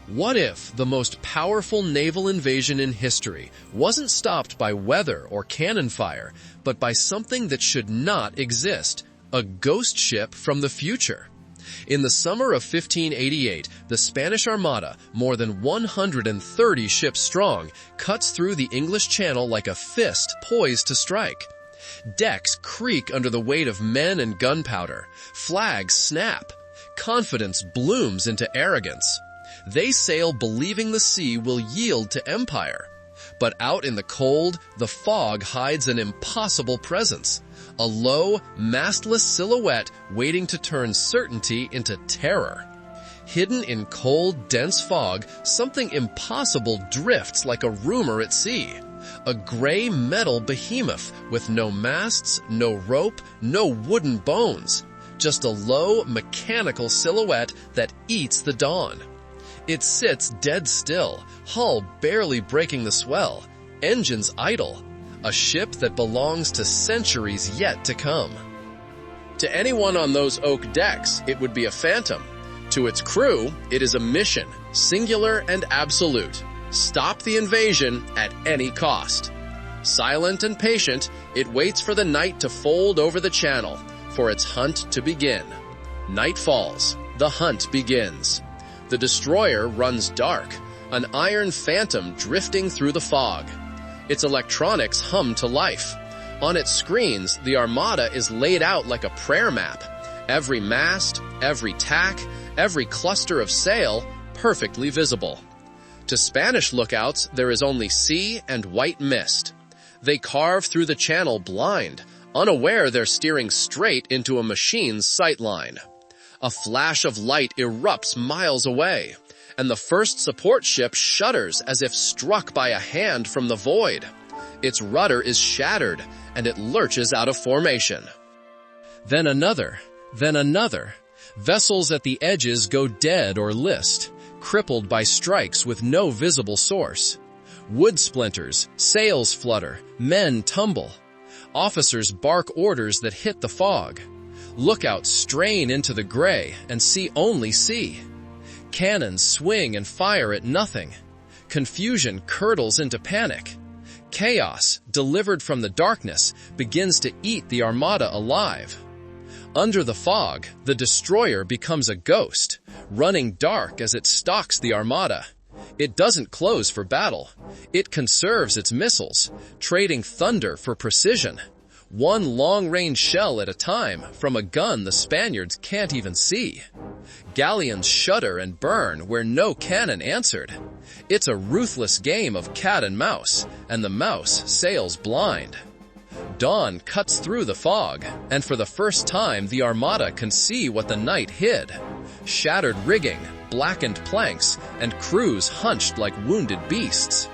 What if the most powerful naval invasion in history wasn't stopped by weather or cannon fire, but by something that should not exist, a ghost ship from the future? In the summer of 1588, the Spanish Armada, more than 130 ships strong, cuts through the English Channel like a fist poised to strike. Decks creak under the weight of men and gunpowder. Flags snap. Confidence blooms into arrogance. They sail believing the sea will yield to empire. But out in the cold, the fog hides an impossible presence. A low, mastless silhouette waiting to turn certainty into terror. Hidden in cold, dense fog, something impossible drifts like a rumor at sea. A gray metal behemoth with no masts, no rope, no wooden bones. Just a low, mechanical silhouette that eats the dawn. It sits dead still, hull barely breaking the swell, engines idle. A ship that belongs to centuries yet to come. To anyone on those oak decks, it would be a phantom. To its crew, it is a mission, singular and absolute. Stop the invasion at any cost. Silent and patient, it waits for the night to fold over the channel, for its hunt to begin. Night falls. The hunt begins. The destroyer runs dark, an iron phantom drifting through the fog. Its electronics hum to life. On its screens, the Armada is laid out like a prayer map. Every mast, every tack, every cluster of sail, perfectly visible. To Spanish lookouts, there is only sea and white mist. They carve through the channel blind, unaware they're steering straight into a machine's sightline. A flash of light erupts miles away, and the first support ship shudders as if struck by a hand from the void. Its rudder is shattered, and it lurches out of formation. Then another. Vessels at the edges go dead or list, crippled by strikes with no visible source. Wood splinters, sails flutter, men tumble. Officers bark orders that hit the fog. Lookouts strain into the gray and see only sea. Cannons swing and fire at nothing. Confusion curdles into panic. Chaos, delivered from the darkness, begins to eat the Armada alive. Under the fog, the destroyer becomes a ghost, running dark as it stalks the Armada. It doesn't close for battle. It conserves its missiles, trading thunder for precision. One long-range shell at a time from a gun the Spaniards can't even see. Galleons shudder and burn where no cannon answered. It's a ruthless game of cat and mouse, and the mouse sails blind. Dawn cuts through the fog, and for the first time the Armada can see what the night hid. Shattered rigging, blackened planks, and crews hunched like wounded beasts.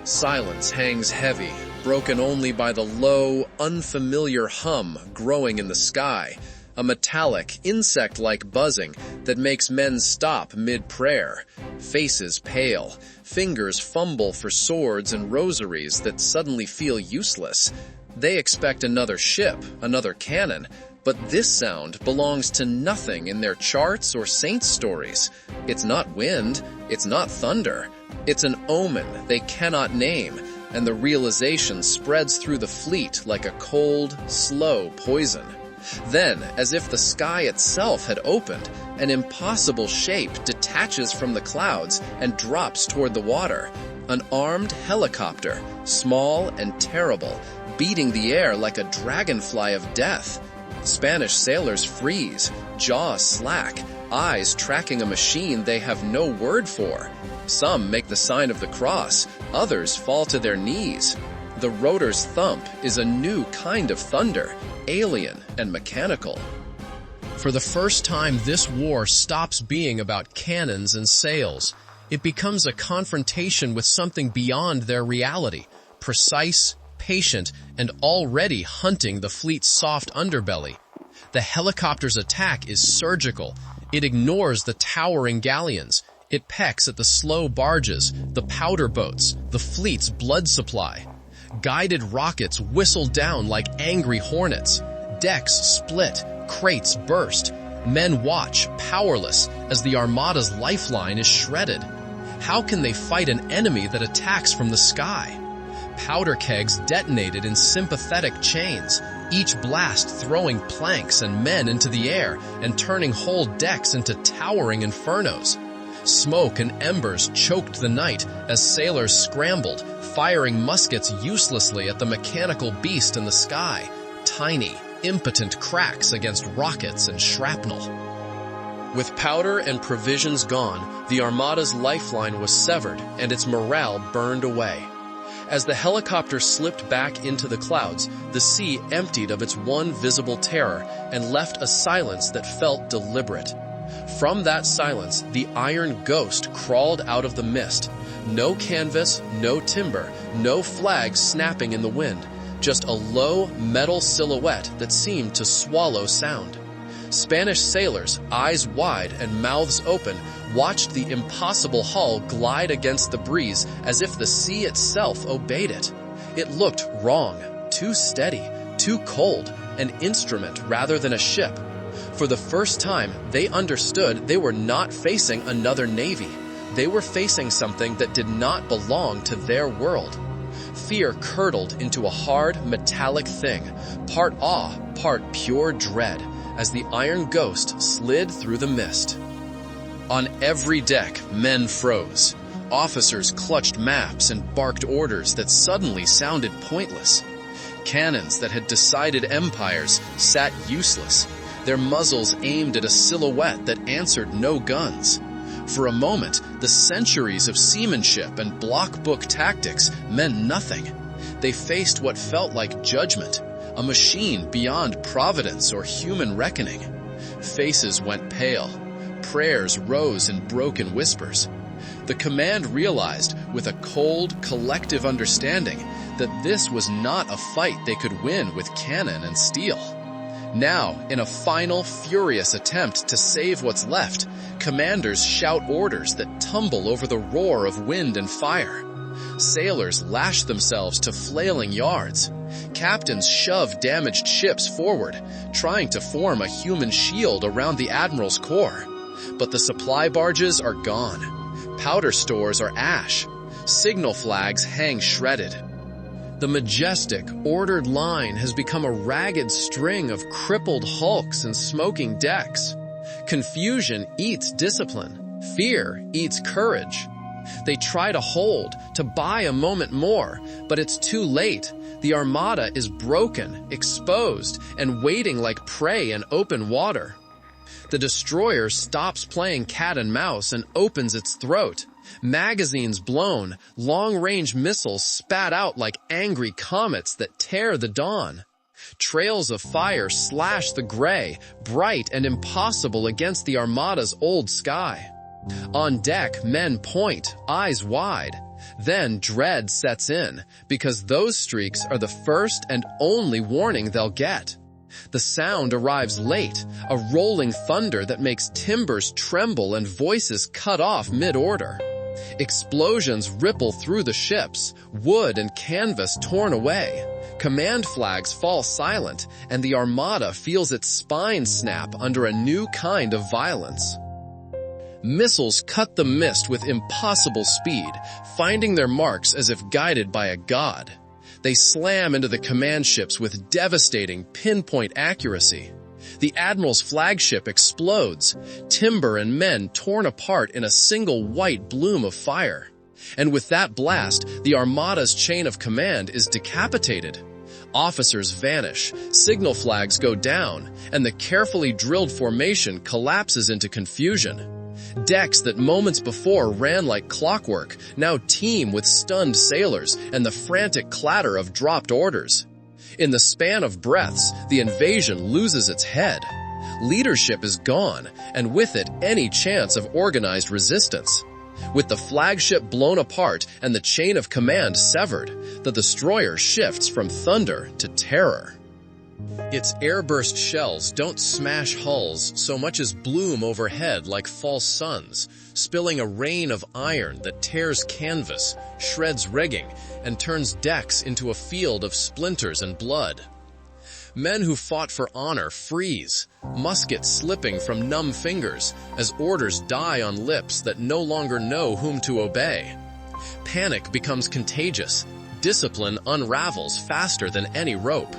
Silence hangs heavy, broken only by the low, unfamiliar hum growing in the sky, a metallic, insect-like buzzing that makes men stop mid-prayer, faces pale, fingers fumble for swords and rosaries that suddenly feel useless. They expect another ship, another cannon, but this sound belongs to nothing in their charts or saints' stories. It's not wind, it's not thunder. It's an omen they cannot name, and the realization spreads through the fleet like a cold, slow poison. Then, as if the sky itself had opened, an impossible shape detaches from the clouds and drops toward the water. An armed helicopter, small and terrible, beating the air like a dragonfly of death. Spanish sailors freeze, jaws slack, eyes tracking a machine they have no word for. Some make the sign of the cross, others fall to their knees. The rotor's thump is a new kind of thunder, alien and mechanical. For the first time, this war stops being about cannons and sails. It becomes a confrontation with something beyond their reality, precise, patient, and already hunting the fleet's soft underbelly. The helicopter's attack is surgical. It ignores the towering galleons. It pecks at the slow barges, the powder boats, the fleet's blood supply. Guided rockets whistle down like angry hornets. Decks split, crates burst. Men watch, powerless, as the Armada's lifeline is shredded. How can they fight an enemy that attacks from the sky? Powder kegs detonated in sympathetic chains, each blast throwing planks and men into the air and turning whole decks into towering infernos. Smoke and embers choked the night as sailors scrambled, firing muskets uselessly at the mechanical beast in the sky, tiny, impotent cracks against rockets and shrapnel. With powder and provisions gone, the Armada's lifeline was severed and its morale burned away. As the helicopter slipped back into the clouds, the sea emptied of its one visible terror and left a silence that felt deliberate. From that silence, the iron ghost crawled out of the mist. No canvas, no timber, no flag snapping in the wind, just a low metal silhouette that seemed to swallow sound. Spanish sailors, eyes wide and mouths open, watched the impossible hull glide against the breeze as if the sea itself obeyed it. It looked wrong, too steady, too cold, an instrument rather than a ship. For the first time, they understood they were not facing another navy. They were facing something that did not belong to their world. Fear curdled into a hard, metallic thing, part awe, part pure dread, as the iron ghost slid through the mist. On every deck, men froze. Officers clutched maps and barked orders that suddenly sounded pointless. Cannons that had decided empires sat useless, their muzzles aimed at a silhouette that answered no guns. For a moment, the centuries of seamanship and block book tactics meant nothing. They faced what felt like judgment, a machine beyond providence or human reckoning. Faces went pale. Prayers rose in broken whispers. The command realized, with a cold, collective understanding, that this was not a fight they could win with cannon and steel. Now, in a final, furious attempt to save what's left, commanders shout orders that tumble over the roar of wind and fire. Sailors lash themselves to flailing yards. Captains shove damaged ships forward, trying to form a human shield around the admiral's core. But the supply barges are gone. Powder stores are ash. Signal flags hang shredded. The majestic, ordered line has become a ragged string of crippled hulks and smoking decks. Confusion eats discipline. Fear eats courage. They try to hold, to buy a moment more, but it's too late. The Armada is broken, exposed, and waiting like prey in open water. The destroyer stops playing cat and mouse and opens its throat. Magazines blown, long-range missiles spat out like angry comets that tear the dawn. Trails of fire slash the gray, bright and impossible against the Armada's old sky. On deck, men point, eyes wide. Then dread sets in, because those streaks are the first and only warning they'll get. The sound arrives late, a rolling thunder that makes timbers tremble and voices cut off mid-order. Explosions ripple through the ships, wood and canvas torn away. Command flags fall silent, and the Armada feels its spine snap under a new kind of violence. Missiles cut the mist with impossible speed, finding their marks as if guided by a god. They slam into the command ships with devastating pinpoint accuracy. The admiral's flagship explodes, timber and men torn apart in a single white bloom of fire. And with that blast, the Armada's chain of command is decapitated. Officers vanish, signal flags go down, and the carefully drilled formation collapses into confusion. Decks that moments before ran like clockwork now teem with stunned sailors and the frantic clatter of dropped orders. In the span of breaths, the invasion loses its head. Leadership is gone, and with it any chance of organized resistance. With the flagship blown apart and the chain of command severed, the destroyer shifts from thunder to terror. Its airburst shells don't smash hulls so much as bloom overhead like false suns, spilling a rain of iron that tears canvas, shreds rigging, and turns decks into a field of splinters and blood. Men who fought for honor freeze, muskets slipping from numb fingers as orders die on lips that no longer know whom to obey. Panic becomes contagious. Discipline unravels faster than any rope.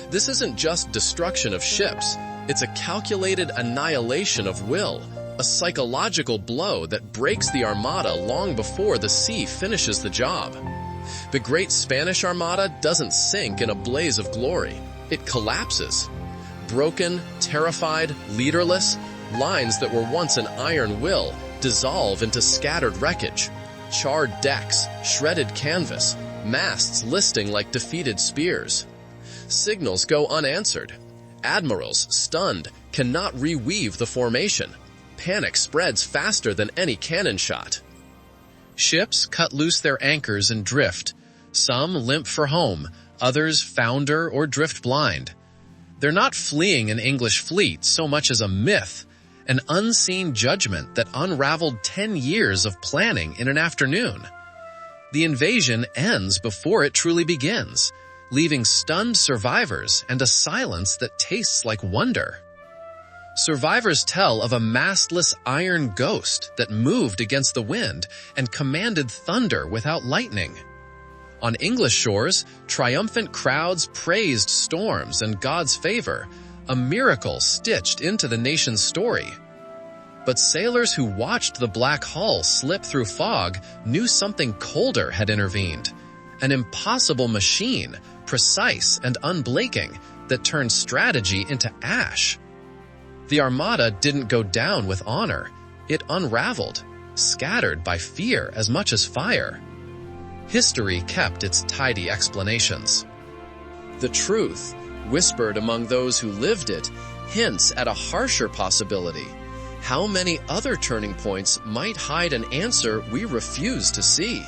This isn't just destruction of ships, it's a calculated annihilation of will, a psychological blow that breaks the Armada long before the sea finishes the job. The great Spanish Armada doesn't sink in a blaze of glory. It collapses. Broken, terrified, leaderless, lines that were once an iron will dissolve into scattered wreckage. Charred decks, shredded canvas, masts listing like defeated spears. Signals go unanswered. Admirals, stunned, cannot reweave the formation. Panic spreads faster than any cannon shot. Ships cut loose their anchors and drift. Some limp for home, others founder or drift blind. They're not fleeing an English fleet so much as a myth, an unseen judgment that unraveled 10 years of planning in an afternoon. The invasion ends before it truly begins, leaving stunned survivors and a silence that tastes like wonder. Survivors tell of a mastless iron ghost that moved against the wind and commanded thunder without lightning. On English shores, triumphant crowds praised storms and God's favor, a miracle stitched into the nation's story. But sailors who watched the black hull slip through fog knew something colder had intervened, an impossible machine, precise and unblinking, that turned strategy into ash. The Armada didn't go down with honor. It unraveled, scattered by fear as much as fire. History kept its tidy explanations. The truth, whispered among those who lived it, hints at a harsher possibility. How many other turning points might hide an answer we refuse to see?